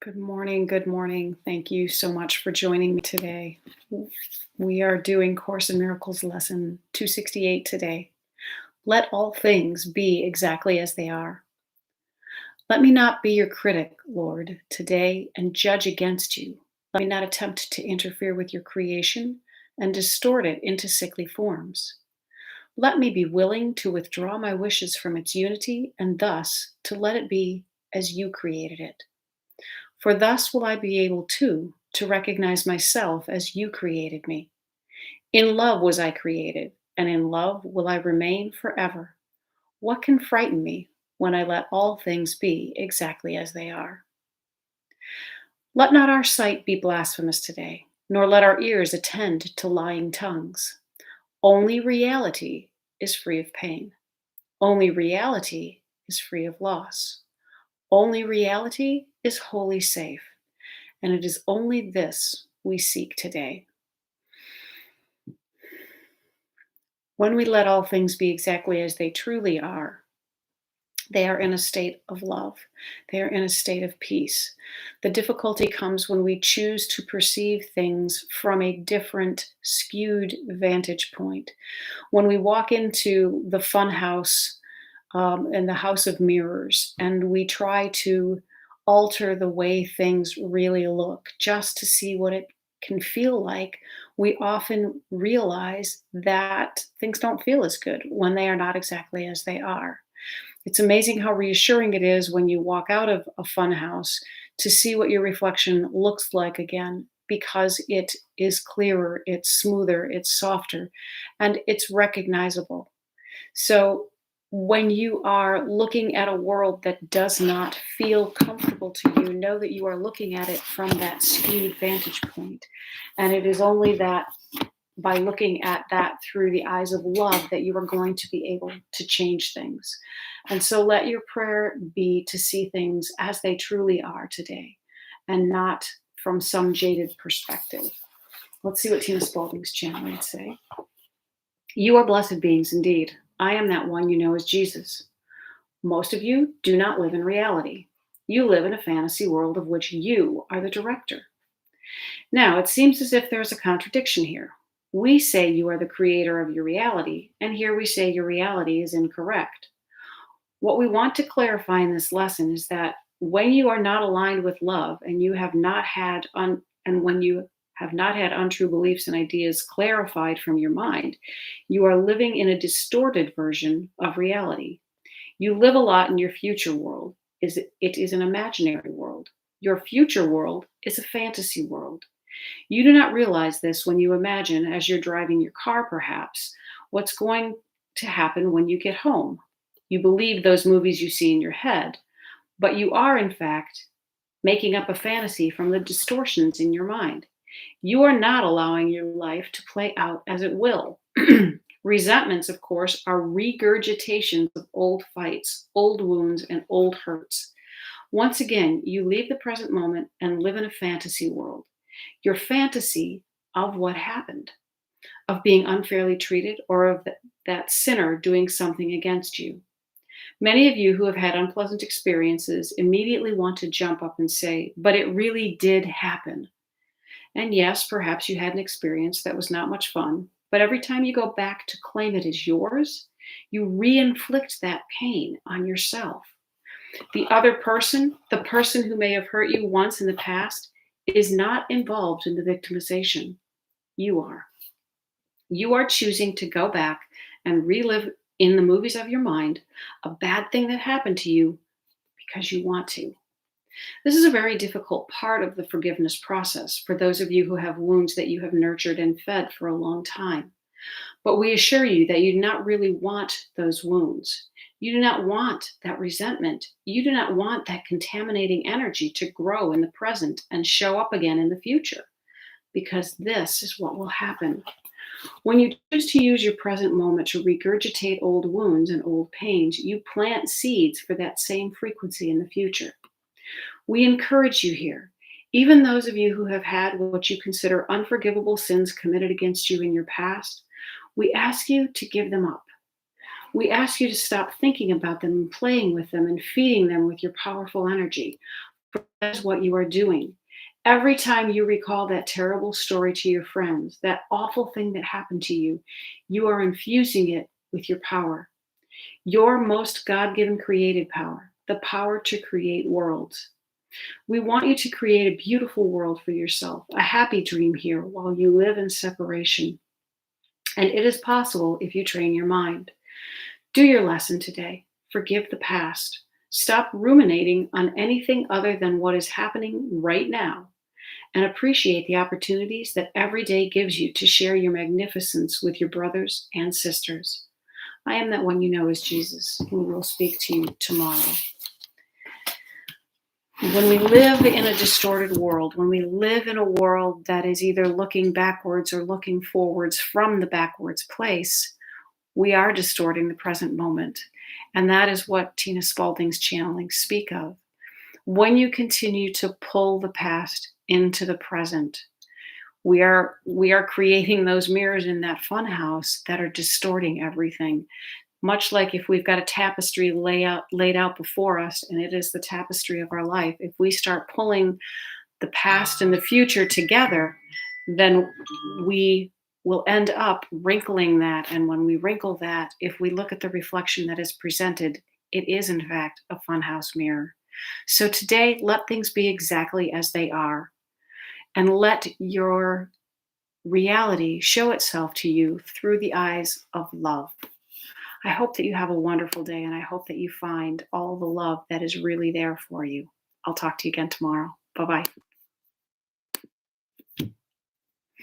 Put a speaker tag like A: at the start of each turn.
A: Good morning. Good morning. Thank you so much for joining me today. We are doing Course in Miracles lesson 268 today. Let all things be exactly as they are. Let me not be your critic, Lord, today and judge against you. Let me not attempt to interfere with your creation and distort it into sickly forms. Let me be willing to withdraw my wishes from its unity and thus to let it be as you created it. For thus will I be able too to recognize myself as you created me. In love was I created, and in love will I remain forever. What can frighten me when I let all things be exactly as they are? Let not our sight be blasphemous today, nor let our ears attend to lying tongues. Only reality is free of pain. Only reality is free of loss. Only reality is wholly safe. And it is only this we seek today. When we let all things be exactly as they truly are, they are in a state of love. They are in a state of peace. The difficulty comes when we choose to perceive things from a different, skewed vantage point. When we walk into the fun house and the house of mirrors, and we try to alter the way things really look just to see what it can feel like, we often realize that things don't feel as good when they are not exactly as they are. It's amazing how reassuring it is when you walk out of a fun house to see what your reflection looks like again, because it is clearer, it's smoother, it's softer, and it's recognizable. So when you are looking at a world that does not feel comfortable to you, know that you are looking at it from that skewed vantage point. And it is only that by looking at that through the eyes of love that you are going to be able to change things. And so let your prayer be to see things as they truly are today and not from some jaded perspective. Let's see what Tina Spalding's channeling would say. You are blessed beings indeed. I am that one you know as Jesus. Most of you do not live in reality. You live in a fantasy world of which you are the director. Now, it seems as if there is a contradiction here. We say you are the creator of your reality, and here we say your reality is incorrect. What we want to clarify in this lesson is that when you are not aligned with love and you have not had and when you have not had untrue beliefs and ideas clarified from your mind, you are living in a distorted version of reality. You live a lot in your future world. It is an imaginary world. Your future world is a fantasy world. You do not realize this when you imagine, as you're driving your car perhaps, what's going to happen when you get home. You believe those movies you see in your head, but you are, in fact, making up a fantasy from the distortions in your mind. You are not allowing your life to play out as it will. Resentments, of course, are regurgitations of old fights, old wounds, and old hurts. Once again, you leave the present moment and live in a fantasy world. Your fantasy of what happened, of being unfairly treated, or of that sinner doing something against you. Many of you who have had unpleasant experiences immediately want to jump up and say, but it really did happen. And yes, perhaps you had an experience that was not much fun, but every time you go back to claim it as yours, you re-inflict that pain on yourself. The other person, the person who may have hurt you once in the past, is not involved in the victimization. You are. You are choosing to go back and relive in the movies of your mind a bad thing that happened to you because you want to. This is a very difficult part of the forgiveness process for those of you who have wounds that you have nurtured and fed for a long time. But we assure you that you do not really want those wounds. You do not want that resentment. You do not want that contaminating energy to grow in the present and show up again in the future, because this is what will happen. When you choose to use your present moment to regurgitate old wounds and old pains, you plant seeds for that same frequency in the future. We encourage you here, even those of you who have had what you consider unforgivable sins committed against you in your past, we ask you to give them up. We ask you to stop thinking about them and playing with them and feeding them with your powerful energy. That is what you are doing. Every time you recall that terrible story to your friends, that awful thing that happened to you are infusing it with your power, your most God given creative power, the power to create worlds. We want you to create a beautiful world for yourself, a happy dream here while you live in separation. And it is possible if you train your mind. Do your lesson today. Forgive the past. Stop ruminating on anything other than what is happening right now, and appreciate the opportunities that every day gives you to share your magnificence with your brothers and sisters. I am that one you know as Jesus, who will speak to you tomorrow. When we live in a distorted world, when we live in a world that is either looking backwards or looking forwards from the backwards place, we are distorting the present moment. And that is what Tina Spalding's channelings speak of. When you continue to pull the past into the present, we are creating those mirrors in that funhouse that are distorting everything. Much like if we've got a tapestry laid out before us, and it is the tapestry of our life, if we start pulling the past and the future together, then we will end up wrinkling that. And when we wrinkle that, if we look at the reflection that is presented, it is in fact a funhouse mirror. So today, let things be exactly as they are, and let your reality show itself to you through the eyes of love. I hope that you have a wonderful day, and I hope that you find all the love that is really there for you. I'll talk to you again tomorrow. Bye-bye.